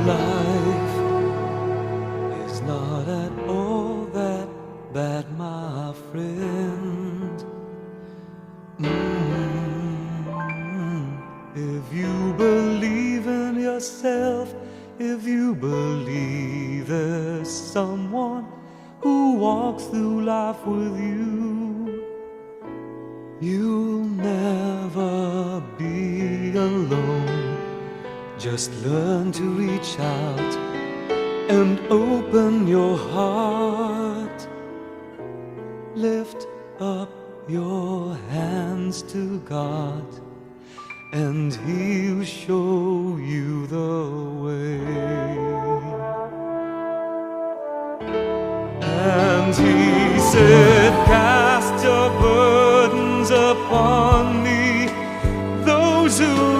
Life is not at all that bad, my friend. If you believe in yourself, if you believe there's someone who walks through life with you, you'll never be alone. Just learn to reach out and open your heart. Lift up your hands to God, and He'll show you the way. And He